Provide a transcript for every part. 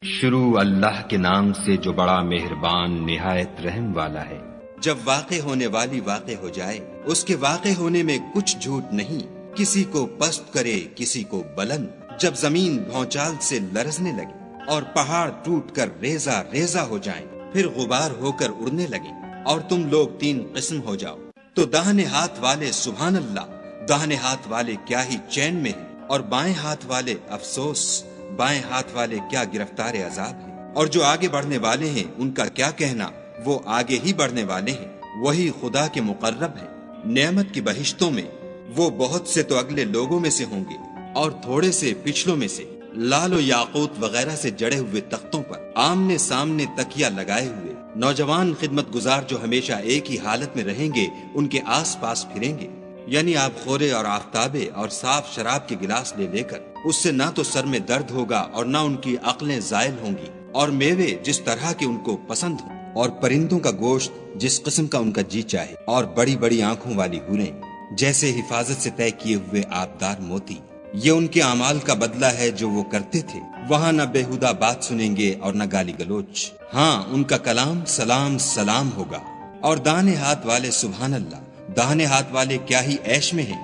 شروع اللہ کے نام سے جو بڑا مہربان نہایت رحم والا ہے۔ جب واقع ہونے والی واقع ہو جائے، اس کے واقع ہونے میں کچھ جھوٹ نہیں، کسی کو پست کرے کسی کو بلند۔ جب زمین بھونچال سے لرزنے لگے اور پہاڑ ٹوٹ کر ریزہ ریزہ ہو جائیں، پھر غبار ہو کر اڑنے لگے اور تم لوگ تین قسم ہو جاؤ، تو داہنے ہاتھ والے سبحان اللہ، داہنے ہاتھ والے کیا ہی چین میں ہیں، اور بائیں ہاتھ والے افسوس، بائیں ہاتھ والے کیا گرفتار عذاب ہیں۔ اور جو آگے بڑھنے والے ہیں ان کا کیا کہنا، وہ آگے ہی بڑھنے والے ہیں، وہی خدا کے مقرب ہیں۔ نعمت کی بہشتوں میں وہ بہت سے تو اگلے لوگوں میں سے ہوں گے اور تھوڑے سے پچھلوں میں سے، لال و یاقوت وغیرہ سے جڑے ہوئے تختوں پر آمنے سامنے تکیہ لگائے ہوئے نوجوان خدمت گزار جو ہمیشہ ایک ہی حالت میں رہیں گے ان کے آس پاس پھریں گے، یعنی آپ خورے اور آفتابے اور صاف شراب کے گلاس لے کر، اس سے نہ تو سر میں درد ہوگا اور نہ ان کی عقلیں زائل ہوں گی، اور میوے جس طرح کے ان کو پسند ہوں، اور پرندوں کا گوشت جس قسم کا ان کا جی چاہے، اور بڑی بڑی آنکھوں والی حوریں جیسے حفاظت سے طے کیے ہوئے آبدار موتی۔ یہ ان کے اعمال کا بدلہ ہے جو وہ کرتے تھے، وہاں نہ بےہودہ بات سنیں گے اور نہ گالی گلوچ، ہاں ان کا کلام سلام سلام ہوگا۔ اور داہنے ہاتھ والے سبحان اللہ، داہنے ہاتھ والے کیا ہی عیش میں ہیں،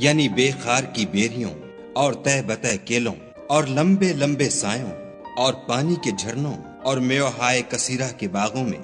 یعنی بے خار کی بیریوں اور تہ بتہ کیلوں اور لمبے لمبے سایوں اور پانی کے جھرنوں اور میوہائے کثیرہ کے باغوں میں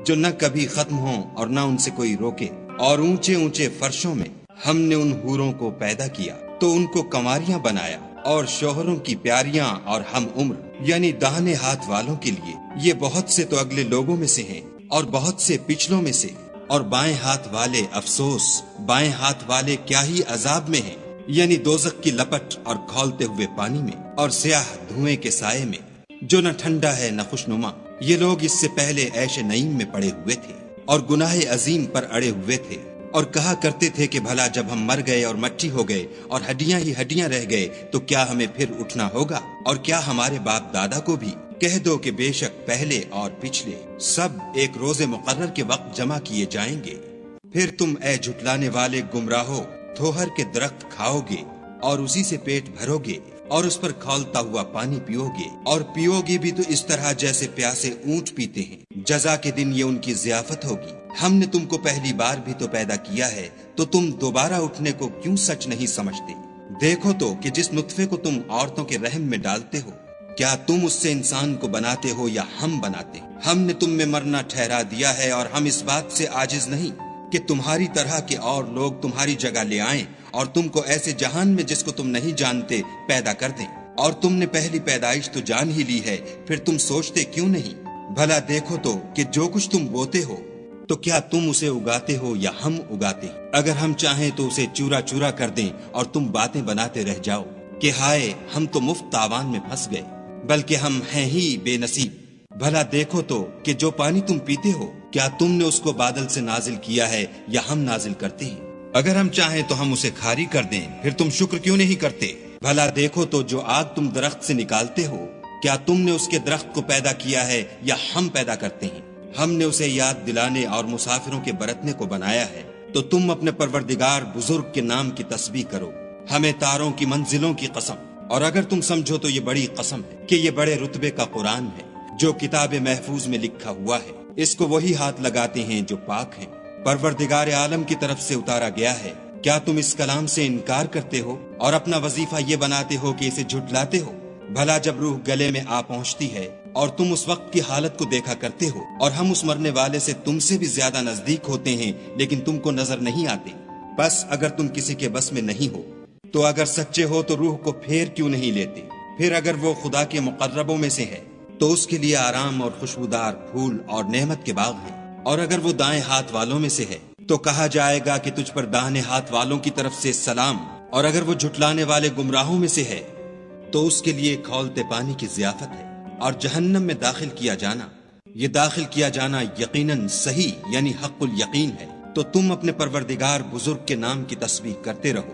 جو نہ کبھی ختم ہوں اور نہ ان سے کوئی روکے، اور اونچے اونچے فرشوں میں ہم نے ان حوروں کو پیدا کیا تو ان کو کنواریاں بنایا، اور شوہروں کی پیاریاں اور ہم عمر، یعنی داہنے ہاتھ والوں کے لیے یہ بہت سے تو اگلے لوگوں میں سے ہیں اور بہت سے پچھلوں میں سے۔ اور بائیں ہاتھ والے افسوس، بائیں ہاتھ والے کیا ہی عذاب میں ہیں، یعنی دوزخ کی لپٹ اور کھولتے ہوئے پانی میں اور سیاہ دھوئیں کے سائے میں جو نہ ٹھنڈا ہے نہ خوشنما۔ یہ لوگ اس سے پہلے عیش نعیم میں پڑے ہوئے تھے اور گناہ عظیم پر اڑے ہوئے تھے، اور کہا کرتے تھے کہ بھلا جب ہم مر گئے اور مٹی ہو گئے اور ہڈیاں ہی ہڈیاں رہ گئے تو کیا ہمیں پھر اٹھنا ہوگا؟ اور کیا ہمارے باپ دادا کو بھی؟ کہہ دو کہ بے شک پہلے اور پچھلے سب ایک روز مقرر کے وقت جمع کیے جائیں گے۔ پھر تم اے جھٹلانے والے گمراہو تھوہر کے درخت کھاؤ گے اور اسی سے پیٹ بھرو گے اور اس پر کھولتا ہوا پانی پیو گے، اور پیو گے بھی تو اس طرح جیسے پیاسے اونٹ پیتے ہیں۔ جزا کے دن یہ ان کی ضیافت ہوگی۔ ہم نے تم کو پہلی بار بھی تو پیدا کیا ہے، تو تم دوبارہ اٹھنے کو کیوں سچ نہیں سمجھتے؟ دیکھو تو کہ جس نطفے کو تم عورتوں کے رحم میں ڈالتے ہو، کیا تم اس سے انسان کو بناتے ہو یا ہم بناتے؟ ہم نے تم میں مرنا ٹھہرا دیا ہے، اور ہم اس بات سے عاجز نہیں کہ تمہاری طرح کے اور لوگ تمہاری جگہ لے آئیں اور تم کو ایسے جہان میں جس کو تم نہیں جانتے پیدا کر دیں۔ اور تم نے پہلی پیدائش تو جان ہی لی ہے، پھر تم سوچتے کیوں نہیں؟ بھلا دیکھو تو کہ جو کچھ تم بوتے ہو تو کیا تم اسے اگاتے ہو یا ہم اگاتے؟ اگر ہم چاہیں تو اسے چورا چورا کر دیں اور تم باتیں بناتے رہ جاؤ کہ ہائے ہم تو مفت تاوان میں پھنس گئے، بلکہ ہم ہیں ہی بے نصیب۔ بھلا دیکھو تو کہ جو پانی تم پیتے ہو کیا تم نے اس کو بادل سے نازل کیا ہے یا ہم نازل کرتے ہیں؟ اگر ہم چاہیں تو ہم اسے کھاری کر دیں، پھر تم شکر کیوں نہیں کرتے؟ بھلا دیکھو تو جو آگ تم درخت سے نکالتے ہو کیا تم نے اس کے درخت کو پیدا کیا ہے یا ہم پیدا کرتے ہیں؟ ہم نے اسے یاد دلانے اور مسافروں کے برتنے کو بنایا ہے، تو تم اپنے پروردگار بزرگ کے نام کی تسبیح کرو۔ ہمیں تاروں کی منزلوں کی قسم، اور اگر تم سمجھو تو یہ بڑی قسم ہے کہ یہ بڑے رتبے کا قرآن ہے جو کتاب محفوظ میں لکھا ہوا ہے، اس کو وہی ہاتھ لگاتے ہیں جو پاک ہیں، پروردگار عالم کی طرف سے اتارا گیا ہے۔ کیا تم اس کلام سے انکار کرتے ہو اور اپنا وظیفہ یہ بناتے ہو کہ اسے جھٹلاتے ہو؟ بھلا جب روح گلے میں آ پہنچتی ہے اور تم اس وقت کی حالت کو دیکھا کرتے ہو، اور ہم اس مرنے والے سے تم سے بھی زیادہ نزدیک ہوتے ہیں لیکن تم کو نظر نہیں آتے۔ بس اگر تم کسی کے بس میں نہیں ہو تو اگر سچے ہو تو روح کو پھیر کیوں نہیں لیتے؟ پھر اگر وہ خدا کے مقربوں میں سے ہے تو اس کے لیے آرام اور خوشبودار پھول اور نعمت کے باغ ہیں، اور اگر وہ دائیں ہاتھ والوں میں سے ہے تو کہا جائے گا کہ تجھ پر داہنے ہاتھ والوں کی طرف سے سلام، اور اگر وہ جھٹلانے والے گمراہوں میں سے ہے تو اس کے لیے کھولتے پانی کی ضیافت ہے، اور جہنم میں داخل کیا جانا، یہ داخل کیا جانا یقیناً صحیح یعنی حق الیقین ہے۔ تو تم اپنے پروردگار بزرگ کے نام کی تسبیح کرتے رہو۔